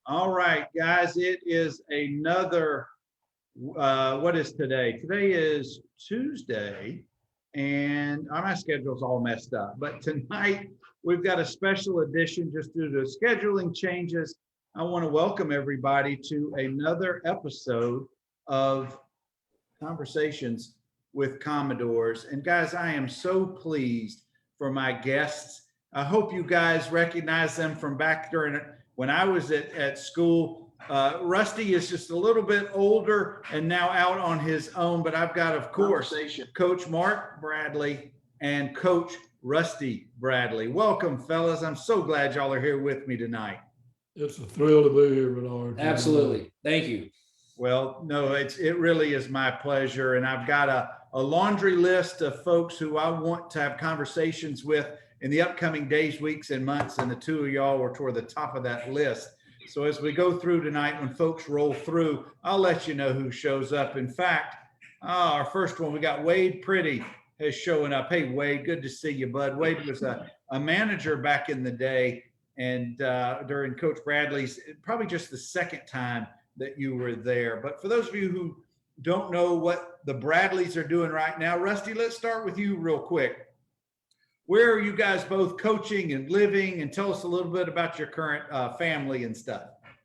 All right, guys, it is another, what is today? Today is Tuesday, and my schedule's all messed up. But tonight, we've got a special edition just due to scheduling changes. I want to welcome everybody to another episode of Conversations with Commodores. And guys, I am so pleased for my guests. I hope you guys recognize them from back during when I was at school. Rusty is just a little bit older and now out on his own, but I've got, of course, Coach Mark Bradley and Coach Rusty Bradley. Welcome, fellas. I'm so glad y'all are here with me tonight. It's a thrill to be here, Bernard. Absolutely. Thank you. Well, no, it really is my pleasure. And I've got a laundry list of folks who I want to have conversations with in the upcoming days, weeks, and months. And the two of y'all were toward the top of that list. So as we go through tonight, when folks roll through, I'll let you know who shows up. In fact, our first one, we got Wade Pretty is showing up. Hey, Wade, good to see you, bud. Wade was a manager back in the day. And during Coach Bradley's, probably just the second time that you were there. But for those of you who don't know what the Bradleys are doing right now, Rusty, let's start with you real quick. Where are you guys both coaching and living? And tell us a little bit about your current family and stuff.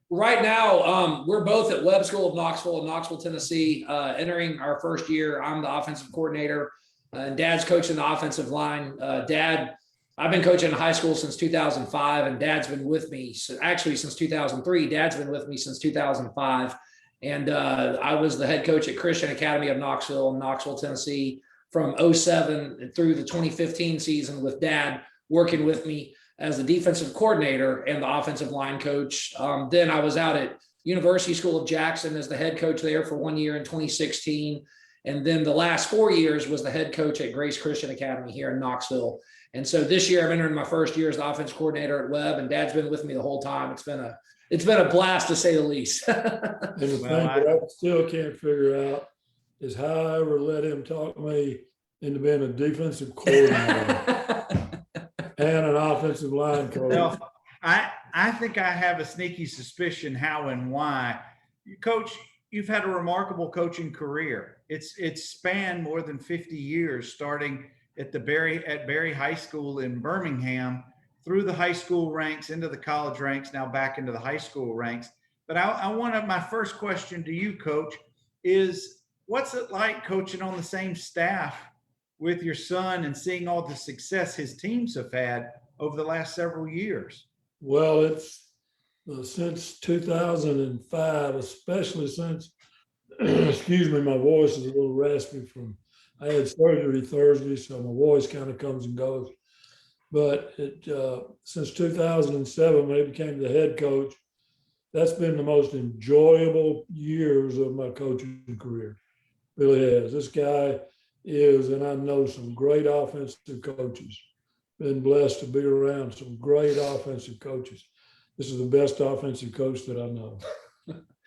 Right now, we're both at Webb School of Knoxville in Knoxville, Tennessee, entering our first year. I'm the offensive coordinator, and Dad's coaching the offensive line. Dad, I've been coaching in high school since 2005, and Dad's been with me actually since 2003. Dad's been with me since 2005. And I was the head coach at Christian Academy of Knoxville in Knoxville, Tennessee, from 2007 through the 2015 season, with Dad working with me as the defensive coordinator and the offensive line coach. Then I was out at University School of Jackson as the head coach there for 1 year in 2016. And then the last 4 years was the head coach at Grace Christian Academy here in Knoxville. And so this year I'm entering my first year as the offensive coordinator at Webb, and Dad's been with me the whole time. It's been a blast, to say the least. And the thing that I still can't figure out is how I ever let him talk me into being a defensive coordinator and an offensive line coach. Well, I think I have a sneaky suspicion how and why. Coach, you've had a remarkable coaching career. It's spanned more than 50 years, starting at Berry High School in Birmingham, through the high school ranks, into the college ranks, now back into the high school ranks. But my first question to you, Coach, is what's it like coaching on the same staff with your son and seeing all the success his teams have had over the last several years? Well, it's since 2005, especially since, excuse me, my voice is a little raspy I had surgery Thursday, so my voice kind of comes and goes. But since 2007, when I became the head coach, that's been the most enjoyable years of my coaching career. Really has. This guy is, and I know some great offensive coaches. Been blessed to be around some great offensive coaches. This is the best offensive coach that I know.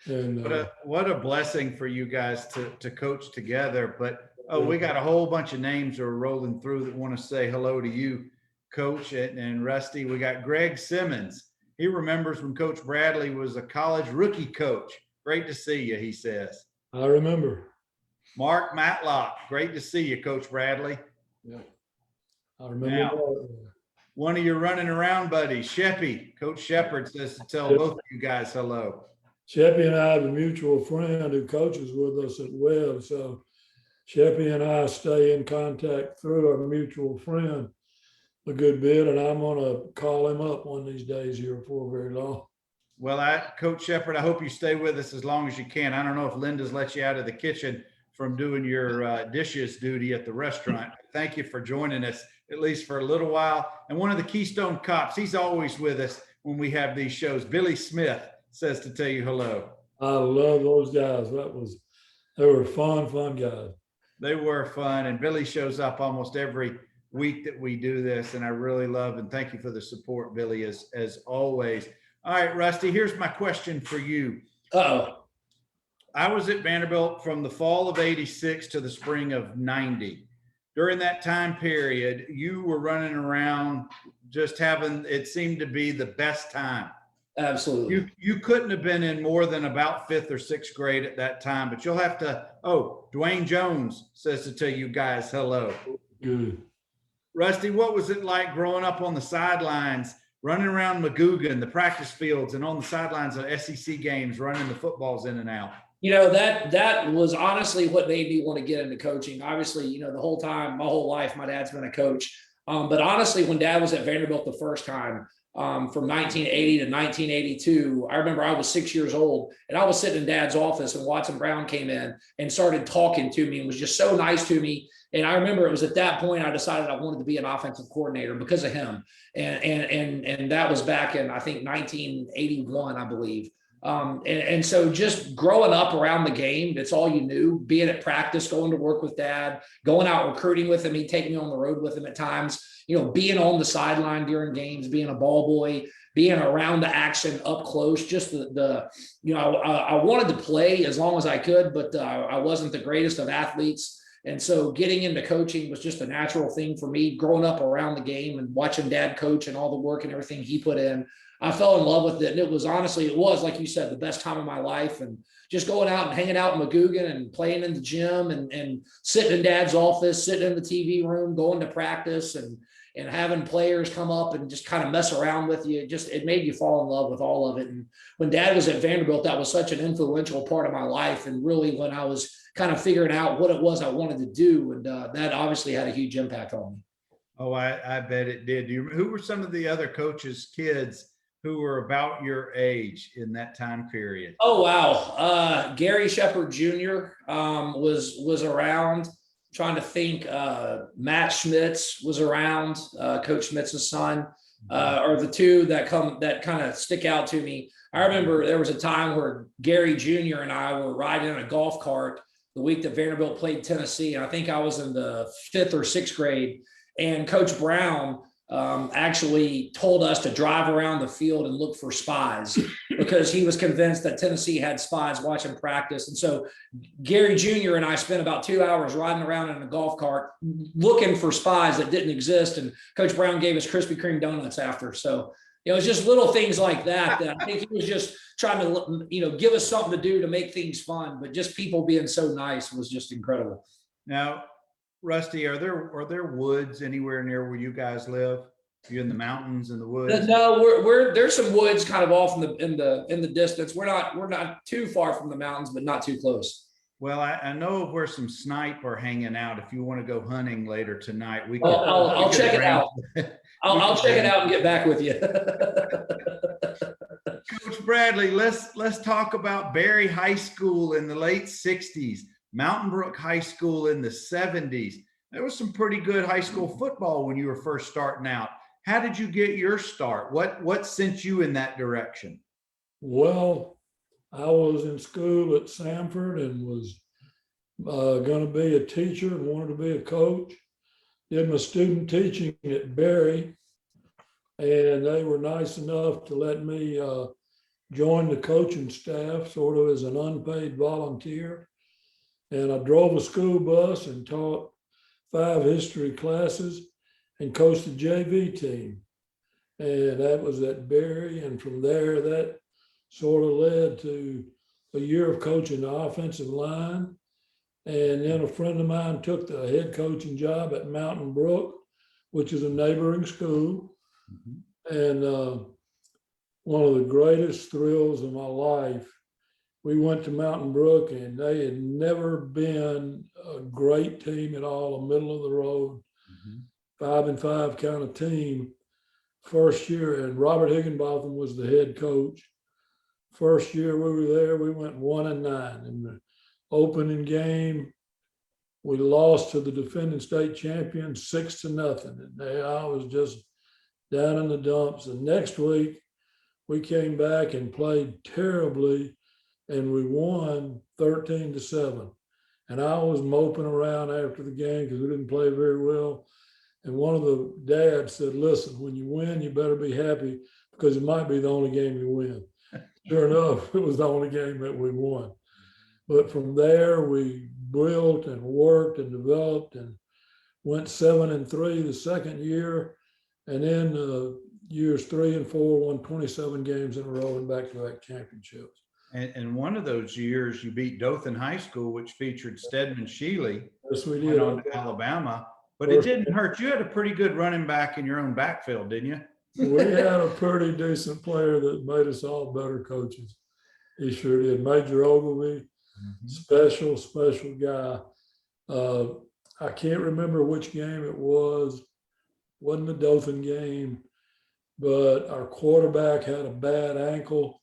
And what a blessing for you guys to coach together. But we got a whole bunch of names that are rolling through that want to say hello to you, Coach and Rusty. We got Greg Simmons. He remembers when Coach Bradley was a college rookie coach. Great to see you, he says. I remember. Mark Matlock, great to see you, Coach Bradley. Yeah, I remember. Now, one of your running around buddies, Sheppy, Coach Shepard, says to tell both of you guys hello. Sheppy and I have a mutual friend who coaches with us at Webb. So Sheppy and I stay in contact through our mutual friend a good bit, and I'm going to call him up one of these days here before very long. Well, Coach Shepard, I hope you stay with us as long as you can. I don't know if Linda's let you out of the kitchen from doing your dishes duty at the restaurant. Thank you for joining us, at least for a little while. And one of the Keystone Cops, he's always with us when we have these shows. Billy Smith says to tell you hello. I love those guys. They were fun guys. They were fun, and Billy shows up almost every week that we do this, and I really love and thank you for the support, Billy, as always. All right, Rusty, here's my question for you. I was at Vanderbilt from the fall of '86 to the spring of '90. During that time period, you were running around just having, it seemed to be the best time Absolutely. You couldn't have been in more than about 5th or 6th grade at that time, but you'll have to, oh, Dwayne Jones says to tell you guys hello. Good. Rusty, what was it like growing up on the sidelines, running around McGugin, the practice fields, and on the sidelines of SEC games, running the footballs in and out? That was honestly what made me want to get into coaching. Obviously, the whole time, my whole life, my dad's been a coach. But honestly, when Dad was at Vanderbilt the first time, from 1980 to 1982, I remember I was 6 years old and I was sitting in Dad's office and Watson Brown came in and started talking to me and was just so nice to me. And I remember it was at that point I decided I wanted to be an offensive coordinator because of him. And that was back in, I think, 1981, I believe. And so just growing up around the game, that's all you knew, being at practice, going to work with Dad, going out recruiting with him. He'd take me on the road with him at times, being on the sideline during games, being a ball boy, being around the action up close, just I wanted to play as long as I could, but I wasn't the greatest of athletes. And so getting into coaching was just a natural thing for me, growing up around the game and watching Dad coach and all the work and everything he put in. I fell in love with it. And it was, like you said, the best time of my life. And just going out and hanging out in McGugin and playing in the gym and sitting in Dad's office, sitting in the TV room, going to practice and having players come up and just kind of mess around with you. It made you fall in love with all of it. And when Dad was at Vanderbilt, that was such an influential part of my life. And really when I was kind of figuring out what it was I wanted to do. And that obviously had a huge impact on me. Oh, I bet it did. Who were some of the other coaches' kids who were about your age in that time period? Oh, wow. Gary Shepard Jr. Was around. Trying to think, Matt Schmitz was around, Coach Schmitz's son, are the two that kind of stick out to me. I remember there was a time where Gary Jr. and I were riding in a golf cart the week that Vanderbilt played Tennessee. And I think I was in the 5th or 6th grade. And Coach Brown actually told us to drive around the field and look for spies because he was convinced that Tennessee had spies watching practice. And so Gary Jr. and I spent about 2 hours riding around in a golf cart looking for spies that didn't exist. And Coach Brown gave us Krispy Kreme donuts after. So, it's just little things like that I think he was just trying to, give us something to do to make things fun. But just people being so nice was just incredible. Now, Rusty, are there woods anywhere near where you guys live? Are you in the mountains and the woods? No, there's some woods kind of off in the distance. We're not too far from the mountains, but not too close. Well, I know where some snipe are hanging out. If you want to go hunting later tonight, I'll check it out. I'll check it out and get back with you. Coach Bradley, let's talk about Berry High School in the late 60s. Mountain Brook High School in the 70s. There was some pretty good high school football when you were first starting out. How did you get your start? What sent you in that direction? Well, I was in school at Samford and was going to be a teacher and wanted to be a coach. Did my student teaching at Berry, and they were nice enough to let me join the coaching staff sort of as an unpaid volunteer. And I drove a school bus and taught 5 history classes and coached the JV team. And that was at Berry. And from there, that sort of led to a year of coaching the offensive line. And then a friend of mine took the head coaching job at Mountain Brook, which is a neighboring school. Mm-hmm. And one of the greatest thrills of my life, we went to Mountain Brook and they had never been a great team at all, a middle of the road, 5-5 kind of team. First year, and Robert Higginbotham was the head coach. First year we were there, we went 1-9. In the opening game, we lost to the defending state champions 6-0. And I was just down in the dumps. And next week, we came back and played terribly, and we won 13-7. And I was moping around after the game because we didn't play very well. And one of the dads said, listen, when you win, you better be happy because it might be the only game you win. Sure enough, it was the only game that we won. But from there, we built and worked and developed and went 7-3 the second year. And then the years 3 and 4, won 27 games in a row and back-to-back championships. And one of those years you beat Dothan High School, which featured Stedman Shealy, Yes, we went did. on to Alabama, but it didn't hurt. You had a pretty good running back in your own backfield, didn't you? We had a pretty decent player that made us all better coaches. He sure did. Major Ogilvy, special guy. I can't remember which game it was. Wasn't the Dothan game, but our quarterback had a bad ankle.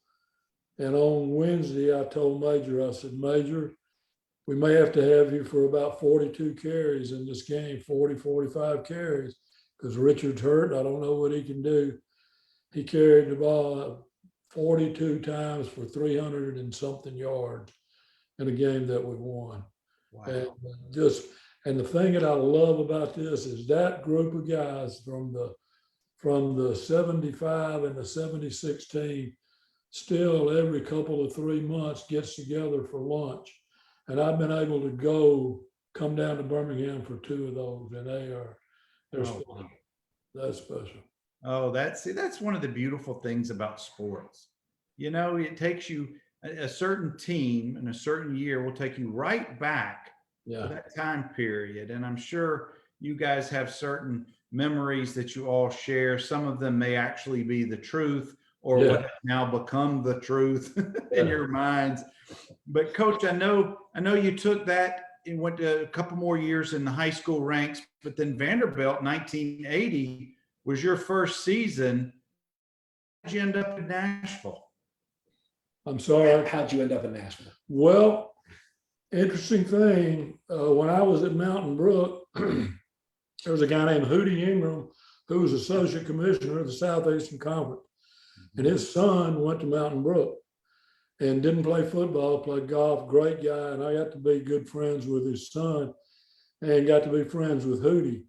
And on Wednesday, I told Major, I said, Major, we may have to have you for about 42 carries in this game, 40, 45 carries, because Richard's hurt. I don't know what he can do. He carried the ball 42 times for 300 and something yards in a game that we won. Wow. And the thing that I love about this is that group of guys from the 75 and the 76 team still every couple of 3 months gets together for lunch. And I've been able to come down to Birmingham for 2 of those, and they're special. Wow. That's special. Oh, that's one of the beautiful things about sports. You know, it takes you a certain team in a certain year will take you right back to that time period. And I'm sure you guys have certain memories that you all share. Some of them may actually be the truth or what has now become the truth in your minds. But Coach, I know you took that and went to a couple more years in the high school ranks, but then Vanderbilt 1980 was your first season. How'd you end up in Nashville? I'm sorry. How'd you end up in Nashville? Well, interesting thing, when I was at Mountain Brook, there was a guy named Hootie Ingram who was associate commissioner of the Southeastern Conference. And his son went to Mountain Brook and didn't play football, played golf, great guy. And I got to be good friends with his son and got to be friends with Hootie.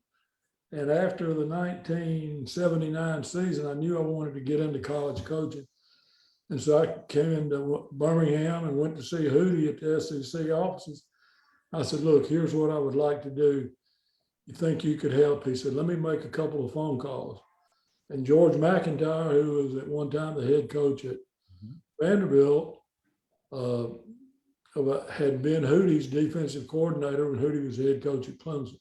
And after the 1979 season, I knew I wanted to get into college coaching. And so I came into Birmingham and went to see Hootie at the SEC offices. I said, look, here's what I would like to do. You think you could help? He said, let me make a couple of phone calls. And George McIntyre, who was at one time the head coach at Vanderbilt, had been Hootie's defensive coordinator when Hootie was head coach at Clemson.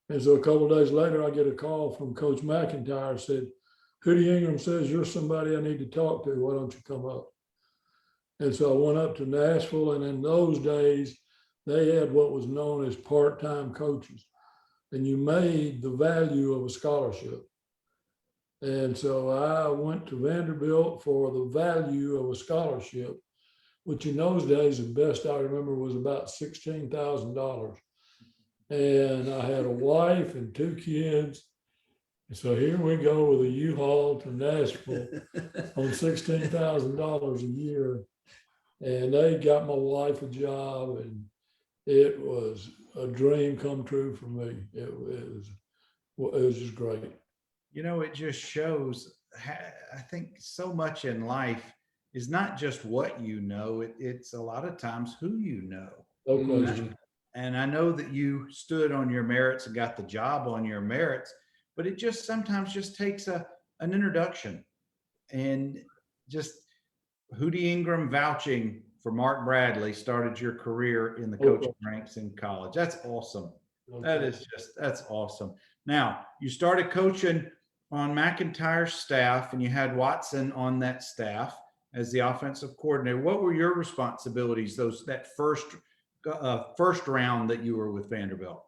And so a couple of days later, I get a call from Coach McIntyre, said, Hootie Ingram says, you're somebody I need to talk to. Why don't you come up? And so I went up to Nashville, and in those days, they had what was known as part-time coaches. And you made the value of a scholarship. And so I went to Vanderbilt for the value of a scholarship, which in those days, the best I remember was about $16,000. And I had a wife and 2 kids. And so here we go with a U-Haul to Nashville on $16,000 a year. And they got my wife a job, and it was a dream come true for me. It was just great. You know, it just shows, I think so much in life is not just what you know, it's a lot of times who you know. No question. And I know that you stood on your merits and got the job on your merits, but it just sometimes just takes an introduction. And just Hootie Ingram vouching for Mark Bradley started your career in the coaching ranks in college. That's awesome. That's awesome. Now, you started coaching on McIntyre's staff, and you had Watson on that staff as the offensive coordinator. What were your responsibilities that first round that you were with Vanderbilt?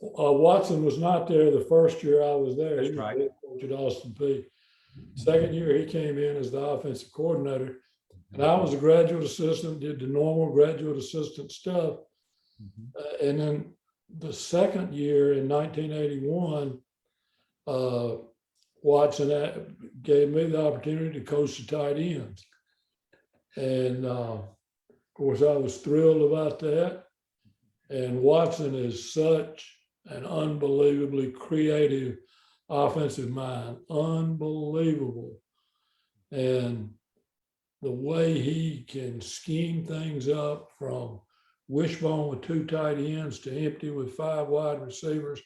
Watson was not there the first year I was there. That's he was right. head coach at Austin Peay. Second year, he came in as the offensive coordinator, and I was a graduate assistant, did the normal graduate assistant stuff. And then the second year in 1981, Watson gave me the opportunity to coach the tight ends. And of course, I was thrilled about that. And Watson is such an unbelievably creative offensive mind, unbelievable. And the way he can scheme things up from wishbone with 2 tight ends to empty with 5 wide receivers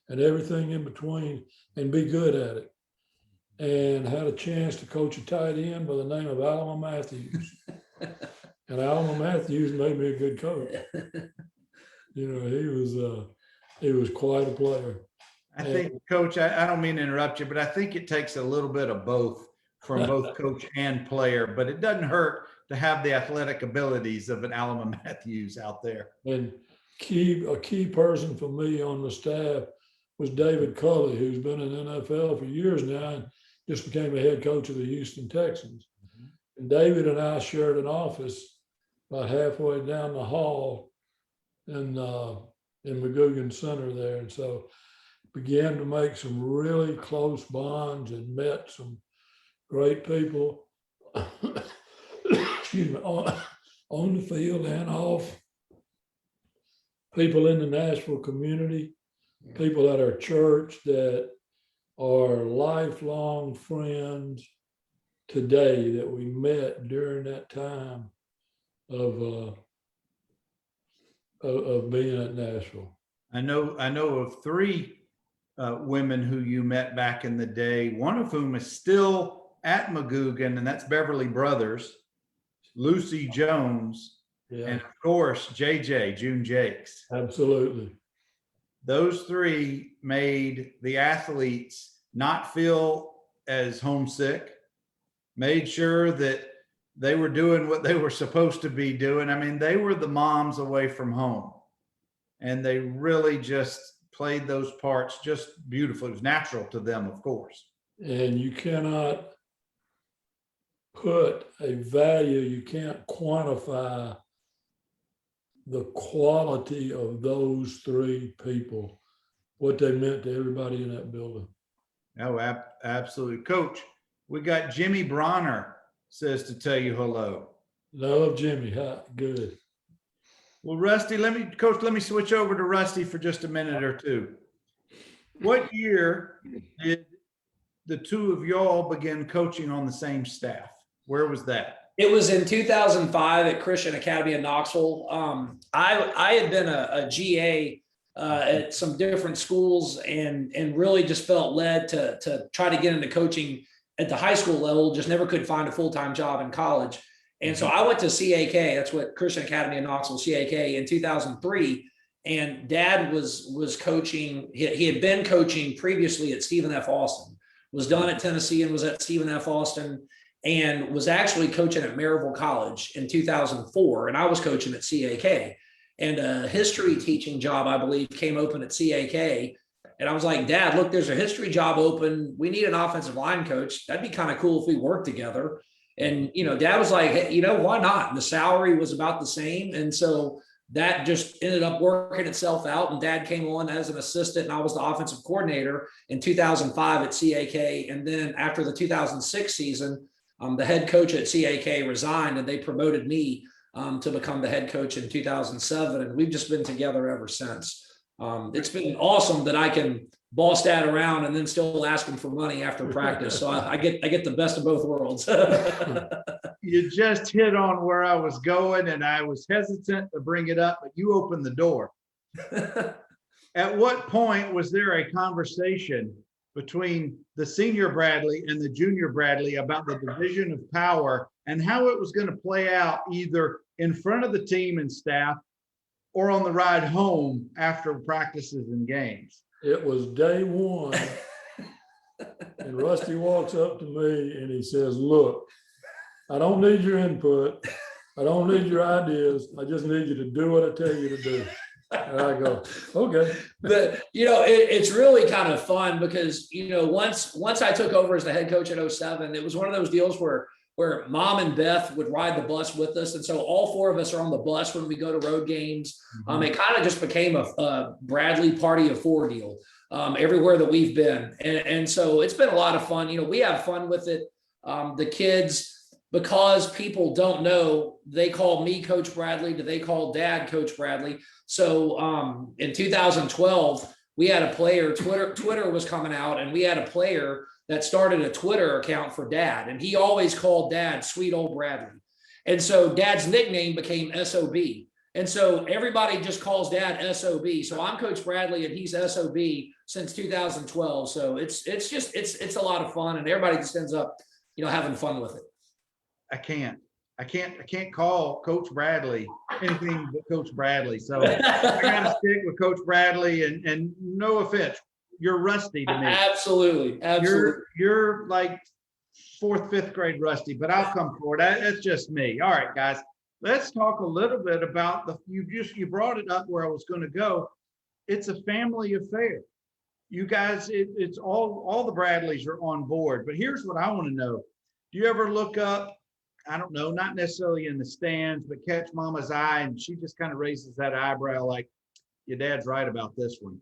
and everything in between, and be good at it. and had a chance to coach a tight end by the name of Alma Matthews. And Alma Matthews made me a good coach. You know, he was quite a player. I think, Coach, I don't mean to interrupt you, but I think it takes a little bit of both from both coach and player, but it doesn't hurt to have the athletic abilities of an Alma Matthews out there. And a key person for me on the staff was David Culley, who's been in the NFL for years now and just became a head coach of the Houston Texans. And David and I shared an office about halfway down the hall in McGugin Center there. And so began to make some really close bonds and met some great people excuse me, on the field and off. People in the Nashville community, people at our church that are lifelong friends today that we met during that time of being at Nashville. I know of three women who you met back in the day, one of whom is still at McGugin, and that's Beverly Brothers, Lucy Jones, and of course, JJ, June Jakes. Absolutely. Those three made the athletes not feel as homesick, made sure that they were doing what they were supposed to be doing. I mean, they were the moms away from home, and they really just played those parts just beautifully. It was natural to them, of course. And you cannot put a value, you can't quantify the quality of those three people, what they meant to everybody in that building. Oh, absolutely. Coach, we got Jimmy Bronner says to tell you hello. Love Jimmy. Hi, good. Well, Rusty, let me switch over to Rusty for just a minute or two. What year did the two of y'all begin coaching on the same staff? Where was that? It was in 2005 at Christian Academy in Knoxville. I had been a GA at some different schools and really just felt led to try to get into coaching at the high school level, just never could find a full-time job in college. And so I went to CAK, that's what Christian Academy in Knoxville, CAK, in 2003. And Dad was coaching, he had been coaching previously at Stephen F. Austin, was done at Tennessee and was at Stephen F. Austin, and was actually coaching at Maryville College in 2004. And I was coaching at CAK. And a history teaching job, I believe, came open at CAK. And I was like, Dad, look, there's a history job open. We need an offensive line coach. That'd be kind of cool if we worked together. And, Dad was like, hey, why not? And the salary was about the same. And so that just ended up working itself out. And Dad came on as an assistant, and I was the offensive coordinator in 2005 at CAK. And then after the 2006 season, the head coach at CAK resigned, and they promoted me to become the head coach in 2007. And we've just been together ever since. It's been awesome that I can boss Dad around and then still ask him for money after practice. So I get the best of both worlds. You just hit on where I was going, and I was hesitant to bring it up, but you opened the door. At what point was there a conversation between the senior Bradley and the junior Bradley about the division of power and how it was going to play out either in front of the team and staff or on the ride home after practices and games? It was day one, and Rusty walks up to me and he says, look, I don't need your input. I don't need your ideas. I just need you to do what I tell you to do. And I go, okay. But, it's really kind of fun because, once I took over as the head coach at 2007, it was one of those deals where Mom and Beth would ride the bus with us. And so all four of us are on the bus when we go to road games. It kind of just became a Bradley party of four deal everywhere that we've been. And so it's been a lot of fun. We have fun with it. The kids, because people don't know, they call me Coach Bradley. Do they call Dad Coach Bradley? So in 2012, we had a player, Twitter was coming out, and we had a player that started a Twitter account for Dad. And he always called Dad Sweet Old Bradley. And so Dad's nickname became SOB. And so everybody just calls Dad SOB. So I'm Coach Bradley and he's SOB since 2012. So it's a lot of fun, and everybody just ends up, having fun with it. I can't call Coach Bradley anything but Coach Bradley. So I gotta stick with Coach Bradley, and no offense, you're rusty to me. Absolutely. You're like fourth, fifth grade rusty, but I'll come forward. That's just me. All right, guys, let's talk a little bit about you brought it up where I was going to go. It's a family affair. You guys, it's all the Bradleys are on board, but here's what I want to know. Do you ever look up, I don't know, not necessarily in the stands, but catch mama's eye and she just kind of raises that eyebrow like, your dad's right about this one?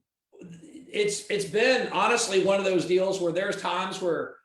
It's been honestly one of those deals where there's times where,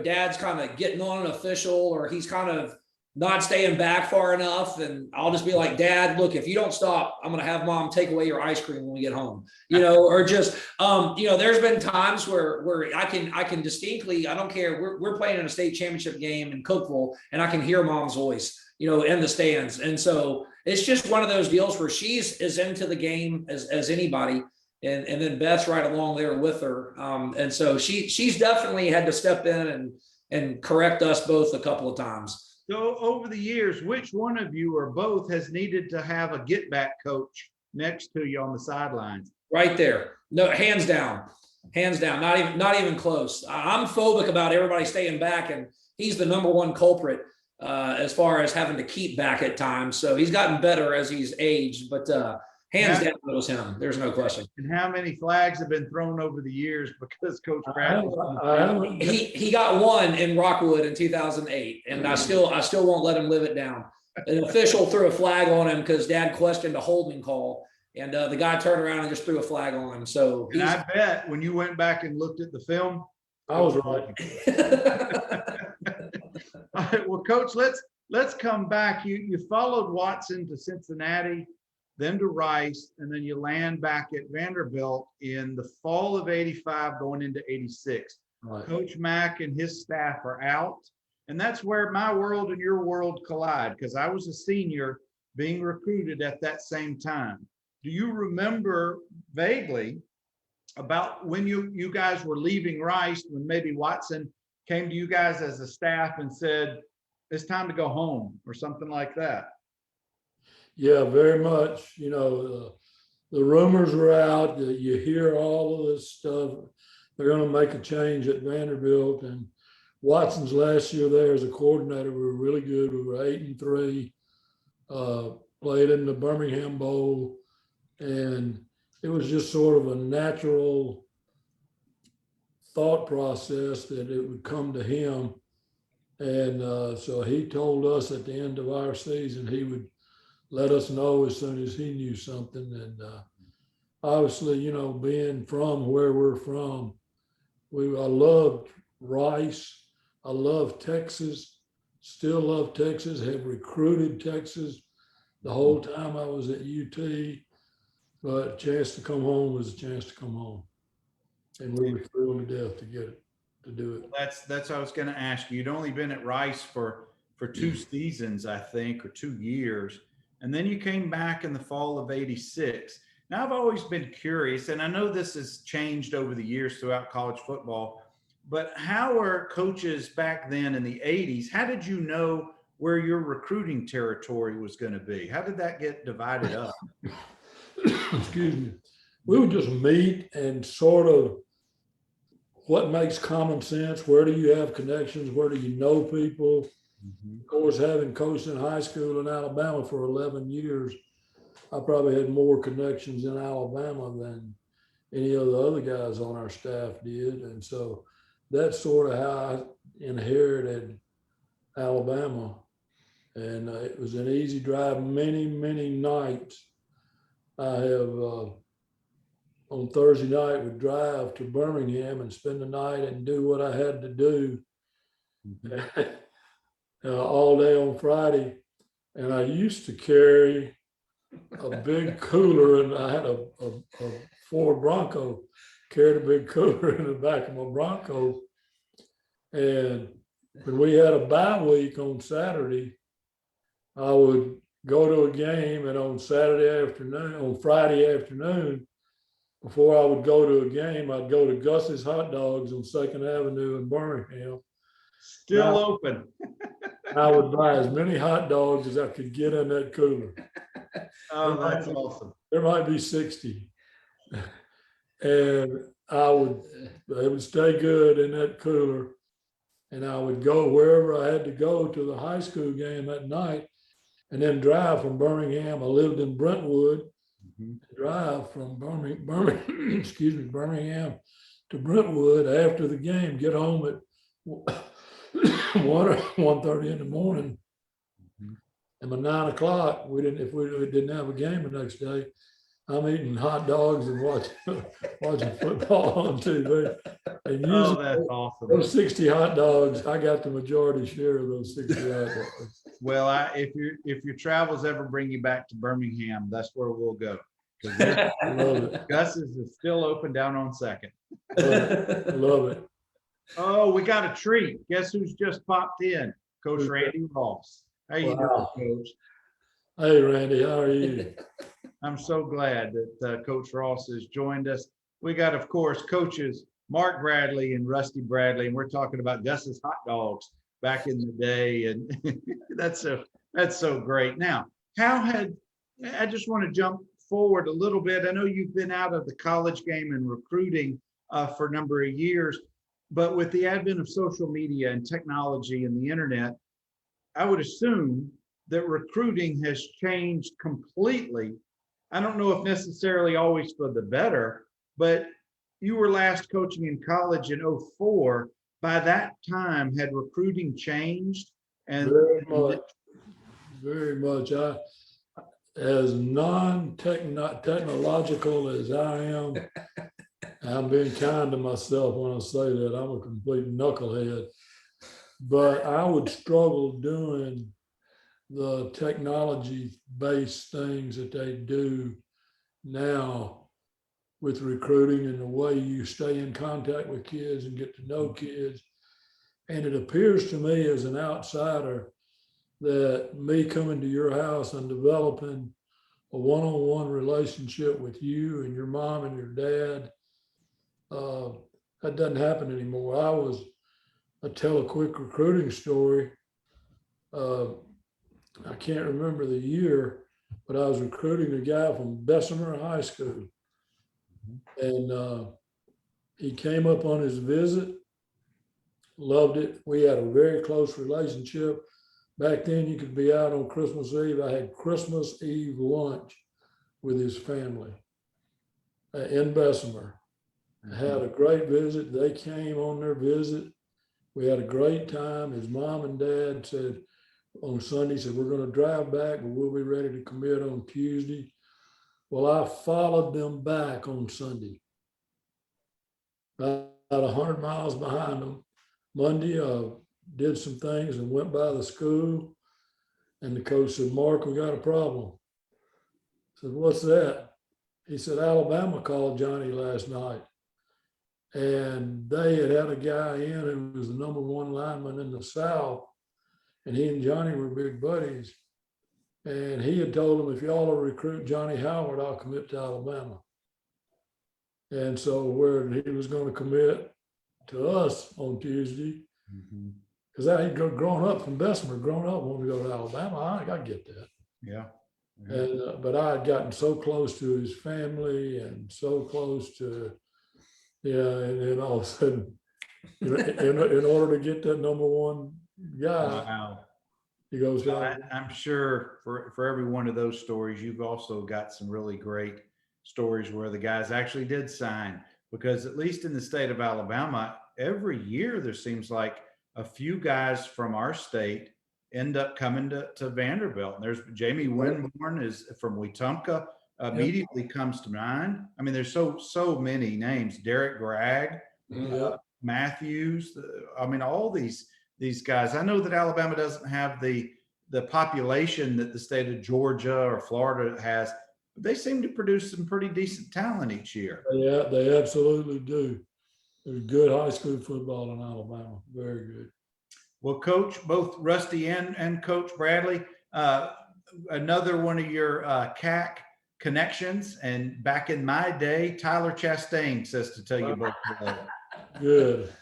Dad's kind of getting on an official, or he's kind of not staying back far enough. And I'll just be like, Dad, look, if you don't stop, I'm going to have Mom take away your ice cream when we get home, or just, there's been times where I can distinctly, I don't care. We're playing in a state championship game in Cookeville, and I can hear Mom's voice, in the stands. And so it's just one of those deals where she's as into the game as anybody. And then Beth's right along there with her. And so she's definitely had to step in and correct us both a couple of times. So over the years, which one of you or both has needed to have a get back coach next to you on the sidelines? Right there. No, hands down, not even close. I'm phobic about everybody staying back, and he's the number one culprit as far as having to keep back at times. So he's gotten better as he's aged, but hands down, it was him. There's no question. And how many flags have been thrown over the years because Coach Bradley? He got one in Rockwood in 2008, and I still won't let him live it down. An official threw a flag on him because Dad questioned a holding call, and the guy turned around and just threw a flag on him. So, and I bet when you went back and looked at the film, I was right. All right, well, Coach, let's come back. You followed Watson to Cincinnati, then to Rice, and then you land back at Vanderbilt in the fall of '85 going into '86. Right. Coach Mack and his staff are out, and that's where my world and your world collide, because I was a senior being recruited at that same time. Do you remember vaguely about when you guys were leaving Rice, when maybe Watson came to you guys as a staff and said, it's time to go home, or something like that? Yeah, very much. The rumors are out. You hear all of this stuff. They're going to make a change at Vanderbilt, and Watson's last year there as a coordinator, we were really good. We were 8-3, played in the Birmingham Bowl, and it was just sort of a natural thought process that it would come to him. And so he told us at the end of our season he would let us know as soon as he knew something. And obviously, being from where we're from, I loved Rice. I love Texas, still love Texas, have recruited Texas the whole time I was at UT. But a chance to come home was a chance to come home. And we were thrilled to death to get it, to do it. That's what I was going to ask you. You'd only been at Rice for 2 seasons, I think, or 2 years. And then you came back in the fall of '86. Now, I've always been curious, and I know this has changed over the years throughout college football, but how were coaches back then in the '80s? How did you know where your recruiting territory was going to be? How did that get divided up? Excuse me. We would just meet and sort of what makes common sense. Where do you have connections? Where do you know people? Of course, having coached in high school in Alabama for 11 years, I probably had more connections in Alabama than any of the other guys on our staff did. And so that's sort of how I inherited Alabama. And it was an easy drive. Many, many nights I have on Thursday night would drive to Birmingham and spend the night and do what I had to do. All day on Friday. And I used to carry a big cooler, and I had a Ford Bronco, carried a big cooler in the back of my Bronco. And when we had a bye week on Saturday, I would go to a game, and on Friday afternoon, before I would go to a game, I'd go to Gus's Hot Dogs on 2nd Avenue in Birmingham. Still open. I would buy as many hot dogs as I could get in that cooler. Oh, that's awesome. There might be 60. And they would stay good in that cooler. And I would go wherever I had to go to the high school game at night and then drive from Birmingham. I lived in Brentwood. Drive from Birmingham to Brentwood after the game, get home at 1 or 1:30 in the morning. And by 9 o'clock, if we didn't have a game the next day, I'm eating hot dogs and watching football on TV. And usually that's awesome. Those 60 hot dogs, I got the majority share of those 60 hot dogs. Well, if your travels ever bring you back to Birmingham, that's where we'll go. Love it. Gus's is still open down on 2nd. Love it. Oh, we got a treat. Guess who's just popped in? Coach Randy Ross. How you doing, Coach? Hey, Randy, how are you? I'm so glad that Coach Ross has joined us. We got, of course, coaches Mark Bradley and Rusty Bradley, and we're talking about Gus's Hot Dogs back in the day, and that's so great. Now, I just want to jump forward a little bit. I know you've been out of the college game and recruiting for a number of years, but with the advent of social media and technology and the internet, I would assume that recruiting has changed completely. I don't know if necessarily always for the better, but you were last coaching in college in 2004. By that time, had recruiting changed? And very much. As non-technological as I am, I'm being kind to myself when I say that. I'm a complete knucklehead. But I would struggle doing the technology-based things that they do now with recruiting and the way you stay in contact with kids and get to know kids. And it appears to me as an outsider that me coming to your house and developing a one-on-one relationship with you and your mom and your dad, that doesn't happen anymore. I tell a quick recruiting story. I can't remember the year, but I was recruiting a guy from Bessemer High School. And he came up on his visit, loved it. We had a very close relationship. Back then, you could be out on Christmas Eve. I had Christmas Eve lunch with his family in Bessemer. I had a great visit. They came on their visit. We had a great time. His mom and dad said on Sunday, we're going to drive back, but we'll be ready to commit on Tuesday. Well, I followed them back on Sunday, about 100 miles behind them. Monday, did some things and went by the school, and the coach said, "Mark, we got a problem." I said, "What's that?" He said, "Alabama called Johnny last night, and they had a guy in who was the #1 lineman in the South, and he and Johnny were big buddies. And he had told them, if y'all will recruit Johnny Howard, I'll commit to Alabama." And so where he was going to commit to us on Tuesday, because I had grown up from Bessemer, wanted to go to Alabama. I get that. Yeah. And but I had gotten so close to his family and so close to, and then all of a sudden, in order to get that #1 guy, Wow. he goes, I'm sure for every one of those stories, you've also got some really great stories where the guys actually did sign, because at least in the state of Alabama, every year there seems like a few guys from our state end up coming to Vanderbilt. And there's Jamie Winborn is from Wetumpka, immediately comes to mind. I mean, there's so many names. Derek Gragg, Matthews. I mean, all these guys. I know that Alabama doesn't have the population that the state of Georgia or Florida has, but they seem to produce some pretty decent talent each year. Yeah, they absolutely do. There's good high school football in Alabama. Very good. Well, Coach, both Rusty and Coach Bradley, another one of your CAC connections. And back in my day, Tyler Chastain says to tell you both hello. Good.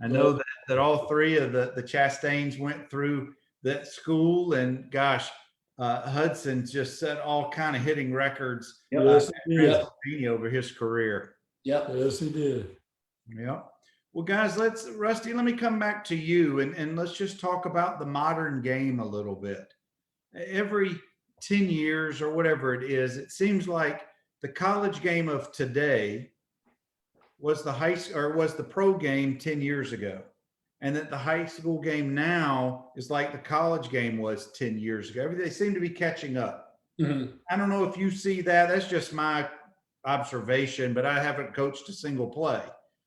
I know that all three of the Chastains went through that school, and gosh, Hudson just set all kind of hitting records Yes, he did. over his career. Yep. Yes, he did. Yeah. Well, guys, Rusty, let me come back to you, and let's just talk about the modern game a little bit. Every 10 years or whatever it is, it seems like the college game of today was the pro game 10 years ago. And that the high school game now is like the college game was 10 years ago. They seem to be catching up. Mm-hmm. I don't know if you see that. That's just my observation, but I haven't coached a single play.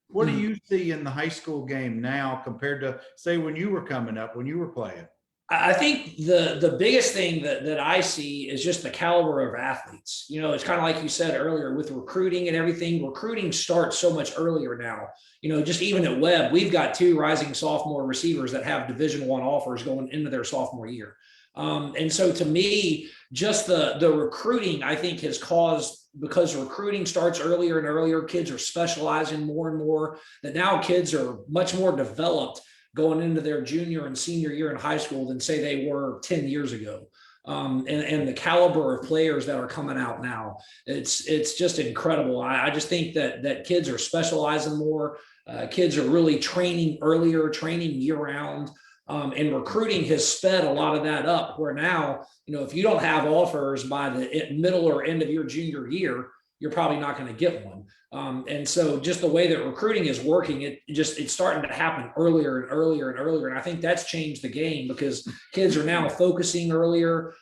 What do you see in the high school game now compared to, say, when you were coming up, when you were playing? I think the biggest thing that I see is just the caliber of athletes. You know, it's kind of like you said earlier with recruiting and everything. Recruiting starts so much earlier now. You know, just even at Webb, we've got 2 rising sophomore receivers that have Division I offers going into their sophomore year. And so to me, just the recruiting, I think, has caused, because recruiting starts earlier and earlier, kids are specializing more and more, that now kids are much more developed going into their junior and senior year in high school than say they were 10 years ago. And the caliber of players that are coming out now, it's just incredible. I just think that kids are specializing more. Kids are really training earlier, training year round. And recruiting has sped a lot of that up, where now, you know, if you don't have offers by the middle or end of your junior year, you're probably not going to get one. And so just the way that recruiting is working, it's starting to happen earlier and earlier and earlier. And I think that's changed the game, because kids are now focusing earlier.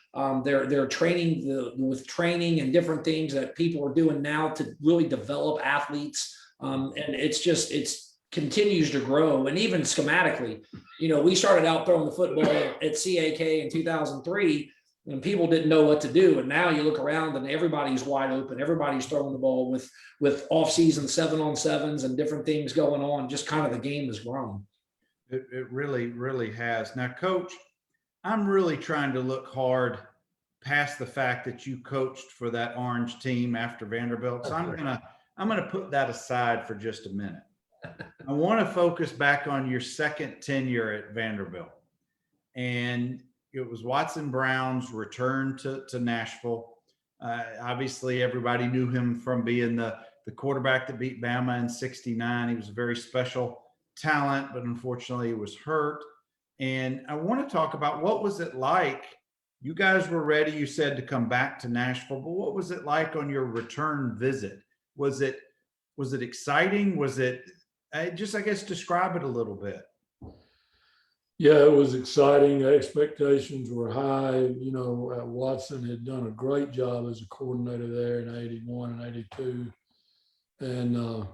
They're training with training and different things that people are doing now to really develop athletes. And it's continues to grow. And even schematically, you know, we started out throwing the football at CAK in 2003, and people didn't know what to do. And now you look around and everybody's wide open. Everybody's throwing the ball with off-season 7-on-7s and different things going on. Just kind of the game has grown. It really, really has. Now, Coach, I'm really trying to look hard past the fact that you coached for that orange team after Vanderbilt. So I'm gonna put that aside for just a minute. I want to focus back on your second tenure at Vanderbilt. And it was Watson Brown's return to Nashville. Obviously, everybody knew him from being the quarterback that beat Bama in '69. He was a very special talent, but unfortunately he was hurt. And I want to talk about, what was it like? You guys were ready, you said, to come back to Nashville, but what was it like on your return visit? Was it exciting? Was it I guess describe it a little bit. Yeah, it was exciting. The expectations were high. You know, Watson had done a great job as a coordinator there in '81 and '82. And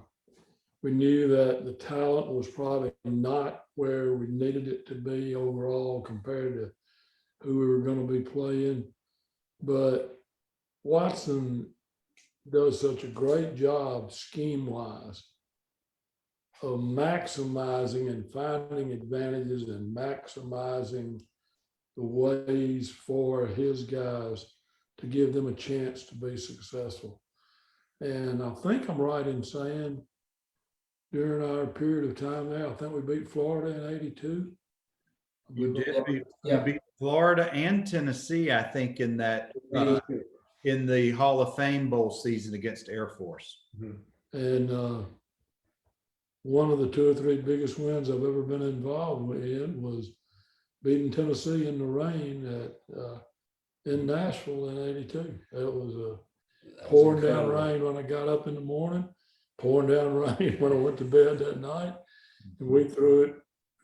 we knew that the talent was probably not where we needed it to be overall compared to who we were going to be playing. But Watson does such a great job scheme-wise of maximizing and finding advantages and maximizing the ways for his guys to give them a chance to be successful. And I think I'm right in saying during our period of time there, I think we beat Florida in '82. You beat Florida and Tennessee, I think, in that in the Hall of Fame Bowl season against Air Force. And one of the 2 or 3 biggest wins I've ever been involved in was beating Tennessee in the rain in Nashville in '82. It was pouring down rain when I got up in the morning, pouring down rain when I went to bed that night. And we threw it,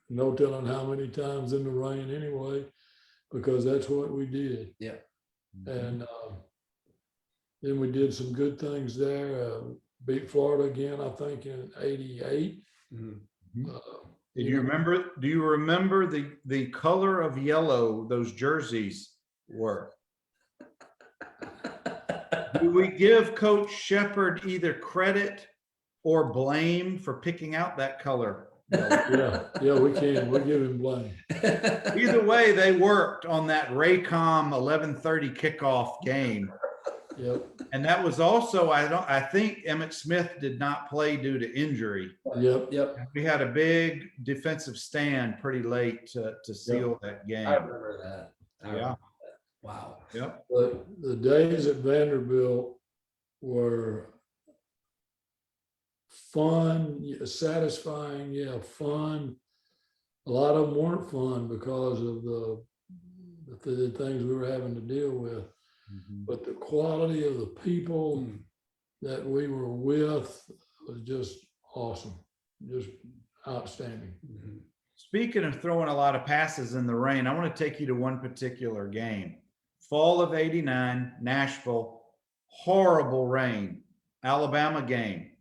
no telling how many times in the rain anyway, because that's what we did. Yeah. And then we did some good things there. Beat Florida again, I think, in '88. Do you remember the color of yellow those jerseys were? Do we give Coach Shepard either credit or blame for picking out that color Yeah, we can. We'll give him blame. Either way, they worked on that Raycom 11:30 kickoff game. Yep, And that was also, I think Emmitt Smith did not play due to injury. yep. Yep. We had a big defensive stand pretty late to seal that game. I remember that. Yeah. Wow. Yep. But the days at Vanderbilt were fun, satisfying, fun. A lot of them weren't fun because of the things we were having to deal with. But the quality of the people that we were with was just awesome, just outstanding. Speaking of throwing a lot of passes in the rain, I want to take you to one particular game. Fall of '89, Nashville, horrible rain, Alabama game.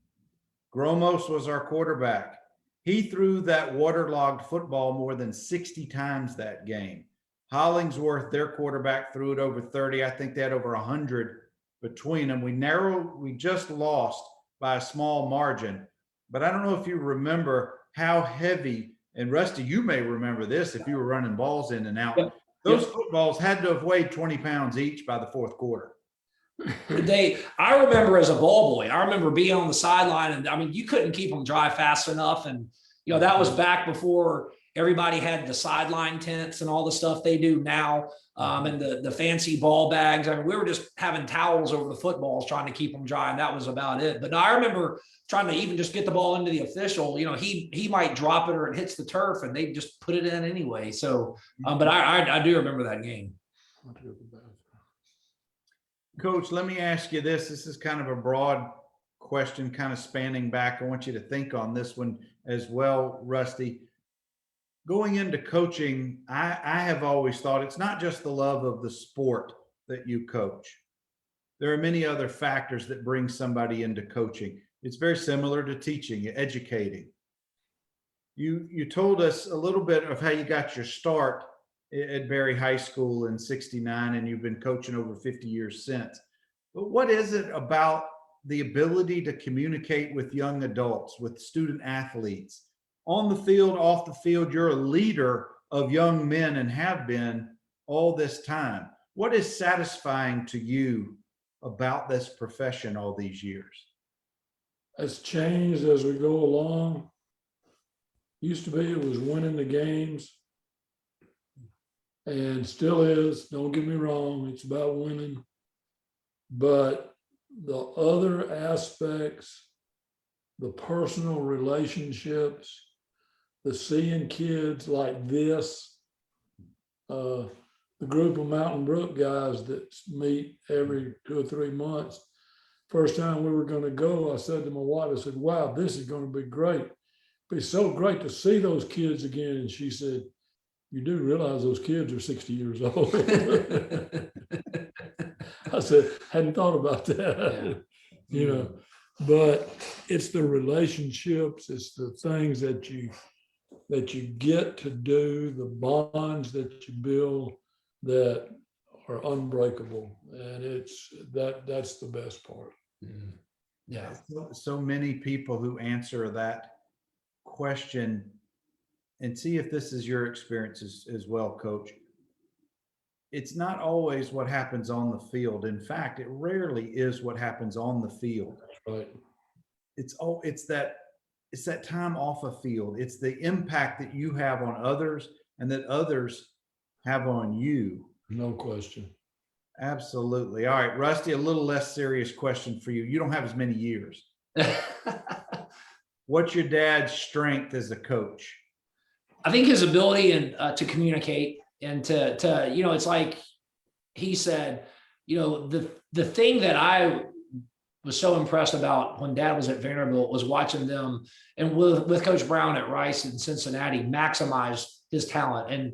Gromos was our quarterback. He threw that waterlogged football more than 60 times that game. Hollingsworth, their quarterback, threw it over 30. I think they had over 100 between them. We just lost by a small margin. But I don't know if you remember how heavy, and Rusty, you may remember this if you were running balls in and out. Yep. Those footballs had to have weighed 20 pounds each by the fourth quarter. I remember as a ball boy, I remember being on the sideline, and I mean, you couldn't keep them dry fast enough. And, that was back before everybody had the sideline tents and all the stuff they do now, and the fancy ball bags. I mean, we were just having towels over the footballs trying to keep them dry, and that was about it. But no, I remember trying to even just get the ball into the official. He might drop it or it hits the turf, and they just put it in anyway. So, but I do remember that game. Coach, let me ask you this. This is kind of a broad question, kind of spanning back. I want you to think on this one as well, Rusty. Going into coaching, I have always thought it's not just the love of the sport that you coach. There are many other factors that bring somebody into coaching. It's very similar to teaching, educating. You told us a little bit of how you got your start at Berry High School in '69, and you've been coaching over 50 years since. But what is it about the ability to communicate with young adults, with student athletes? On the field, off the field, you're a leader of young men and have been all this time. What is satisfying to you about this profession all these years? It's changed as we go along. Used to be it was winning the games, and still is. Don't get me wrong, it's about winning. But the other aspects, the personal relationships, the seeing kids like this, the group of Mountain Brook guys that meet every 2 or 3 months. First time we were going to go, I said to my wife, I said, wow, this is going to be great. It'd be so great to see those kids again. And she said, you do realize those kids are 60 years old. I said, hadn't thought about that, but it's the relationships, it's the things that you get to do, the bonds that you build that are unbreakable. And that's the best part. Yeah. So many people who answer that question, and see if this is your experience as well, Coach. It's not always what happens on the field. In fact, it rarely is what happens on the field. Right. It's that time off a field. It's the impact that you have on others and that others have on you. No question. Absolutely. All right, Rusty, a little less serious question for you. You don't have as many years. What's your dad's strength as a coach? I think his ability to communicate and to it's like he said, the thing that I was so impressed about when Dad was at Vanderbilt was watching them, and with Coach Brown at Rice and Cincinnati, maximize his talent. And,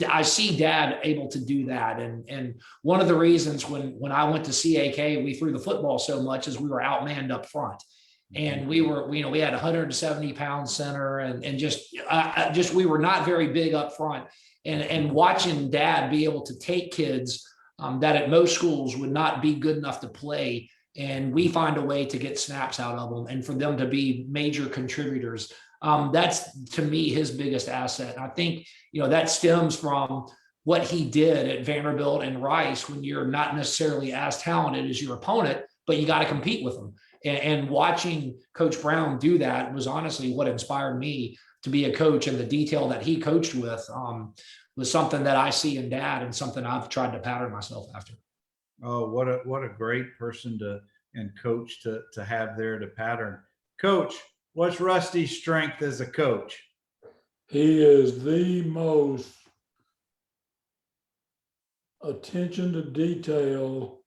I see Dad able to do that. And one of the reasons when I went to CAK, we threw the football so much is we were outmanned up front. And we were, we had 170-pound center and just we were not very big up front. And watching Dad be able to take kids that at most schools would not be good enough to play, and we find a way to get snaps out of them and for them to be major contributors. That's to me his biggest asset. And I think, that stems from what he did at Vanderbilt and Rice when you're not necessarily as talented as your opponent, but you got to compete with them. And watching Coach Brown do that was honestly what inspired me to be a coach, and the detail that he coached with was something that I see in Dad and something I've tried to pattern myself after. Oh, what a great person and coach to have there to pattern. Coach, what's Rusty's strength as a coach? He is the most attention to detail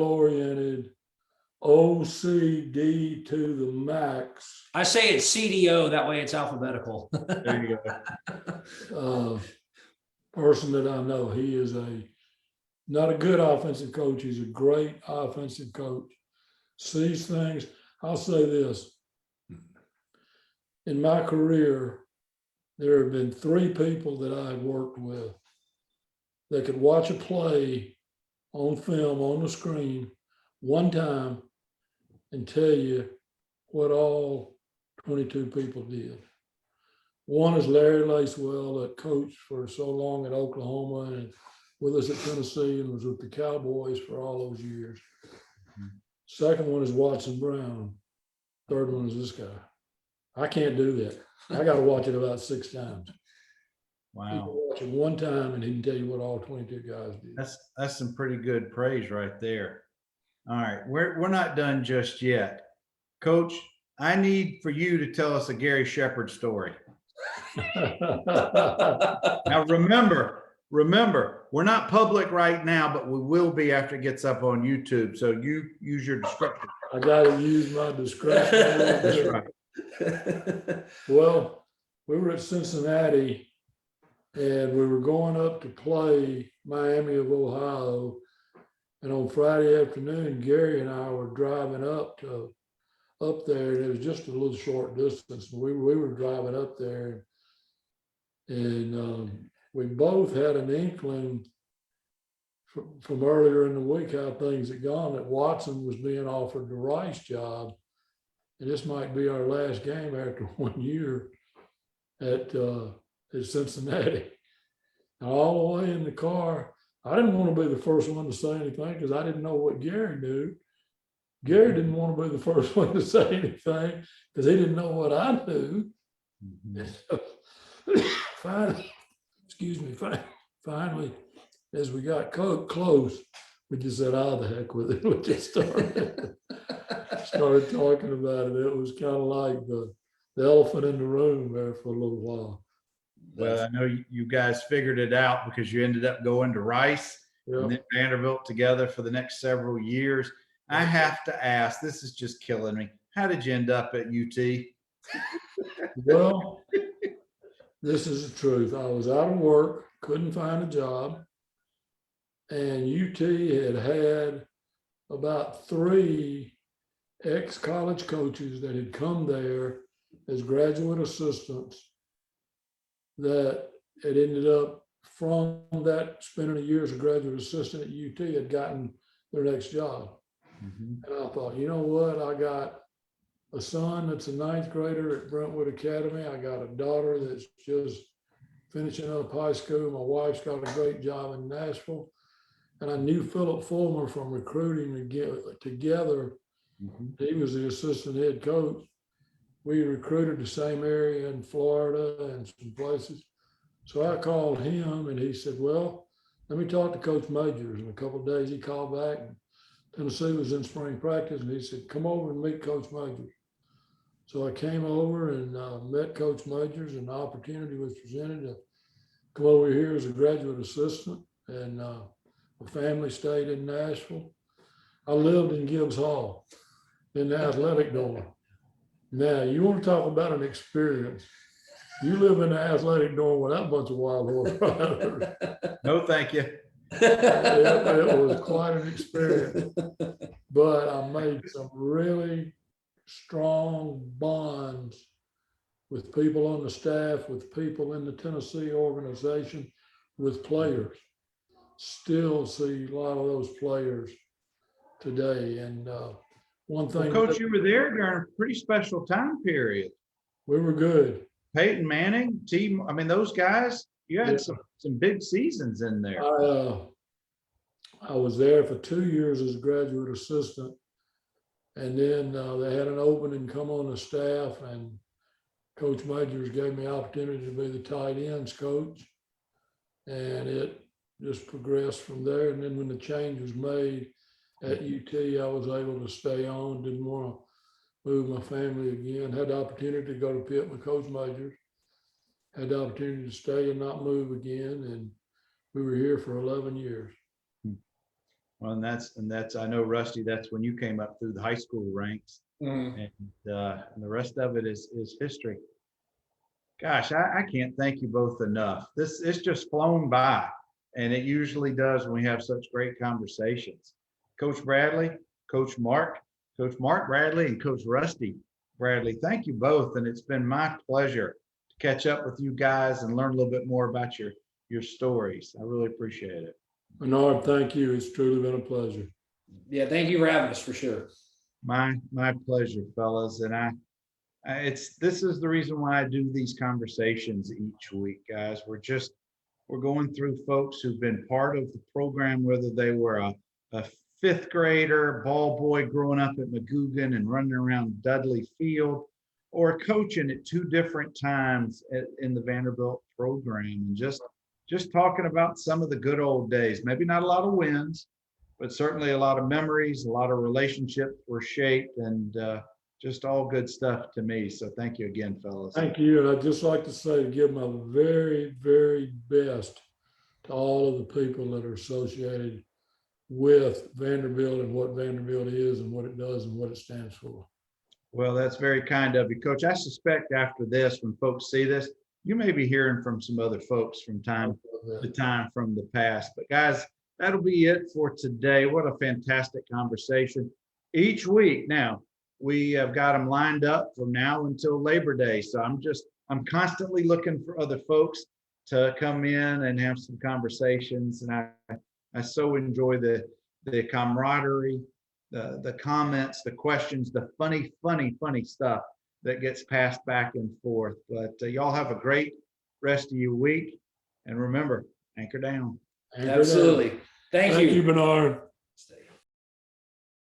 oriented, OCD to the max. I say it's CDO, that way it's alphabetical. There you go. Person that I know. He is not a good offensive coach. He's a great offensive coach. Sees things. I'll say this. In my career, there have been 3 people that I've worked with that could watch a play on film, on the screen, one time and tell you what all 22 people did. One is Larry Lacewell, that coached for so long at Oklahoma and with us at Tennessee and was with the Cowboys for all those years. Second one is Watson Brown. Third one is this guy. I can't do that. I got to watch it about 6 times. Wow. He can watch it one time and he can tell you what all 22 guys did. That's some pretty good praise right there. All right, we're not done just yet. Coach, I need for you to tell us a Gary Shepard story. Now remember, we're not public right now, but we will be after it gets up on YouTube. So you use your discretion. I got to use my discretion. That's right. Well, we were at Cincinnati and we were going up to play Miami of Ohio. And on Friday afternoon, Gary and I were driving up there, and it was just a little short distance. We were driving up there, and we both had an inkling from earlier in the week how things had gone, that Watson was being offered the Rice job. And this might be our last game after 1 year at Cincinnati. And all the way in the car, I didn't want to be the first one to say anything because I didn't know what Gary knew. Gary didn't want to be the first one to say anything because he didn't know what I knew. Finally, as we got close, we just said, the heck with it. We just started talking about it. It was kind of like the elephant in the room there for a little while. Well, I know you guys figured it out because you ended up going to Rice and then Vanderbilt together for the next several years. I have to ask, this is just killing me. How did you end up at UT? Well, this is the truth. I was out of work, couldn't find a job, and UT had about 3 ex-college coaches that had come there as graduate assistants that had ended up from that spending a year as a graduate assistant at UT had gotten their next job. And I thought, you know what? I got a son that's a 9th grader at Brentwood Academy. I got a daughter that's just finishing up high school. My wife's got a great job in Nashville. And I knew Philip Fulmer from recruiting together. He was the assistant head coach. We recruited the same area in Florida and some places. So I called him and he said, well, let me talk to Coach Majors. In a couple of days, he called back. Tennessee was in spring practice and he said, come over and meet Coach Majors. So I came over and met Coach Majors, and the opportunity was presented to come over here as a graduate assistant, and my family stayed in Nashville. I lived in Gibbs Hall in the athletic dorm. Now, you want to talk about an experience. You live in the athletic dorm with that bunch of wild horse riders. No, thank you. It was quite an experience. But I made some really strong bonds with people on the staff, with people in the Tennessee organization, with players. Still see a lot of those players today. And one thing, Well, Coach, you were there during a pretty special time period. We were good. Peyton Manning, team. I mean, those guys. You had Yeah. some big seasons in there. I was there for 2 years as a graduate assistant. And then they had an opening come on the staff, and Coach Majors gave me the opportunity to be the tight ends coach. And it just progressed from there. And then when the change was made at UT, I was able to stay on, didn't want to move my family again. Had the opportunity to go to Pitt with Coach Majors. Had the opportunity to stay and not move again. And we were here for 11 years. Well, and that's I know, Rusty, that's when you came up through the high school ranks, and the rest of it is history. Gosh, I can't thank you both enough. It's just flown by, and it usually does when we have such great conversations. Coach Bradley, Coach Mark Bradley, and Coach Rusty Bradley, thank you both, and it's been my pleasure to catch up with you guys and learn a little bit more about your stories. I really appreciate it. Bernard, thank you. It's truly been a pleasure. Yeah, thank you for having us, for sure. My pleasure, fellas. And this is the reason why I do these conversations each week, guys. We're going through folks who've been part of the program, whether they were a fifth grader, ball boy growing up at McGugin and running around Dudley Field, or coaching at 2 different times in the Vanderbilt program, and just talking about some of the good old days. Maybe not a lot of wins, but certainly a lot of memories, a lot of relationships were shaped, and just all good stuff to me. So thank you again, fellas. Thank you. And I'd just like to say, give my very, very best to all of the people that are associated with Vanderbilt and what Vanderbilt is and what it does and what it stands for. Well, that's very kind of you, Coach. I suspect after this, when folks see this, you may be hearing from some other folks from time to time from the past. But guys, that'll be it for today. What a fantastic conversation. Each week now, we have got them lined up from now until Labor Day. So I'm constantly looking for other folks to come in and have some conversations. And I so enjoy the camaraderie, the comments, the questions, the funny stuff that gets passed back and forth. But y'all have a great rest of your week. And remember, anchor down. Absolutely. Thank you. Thank you, Bernard.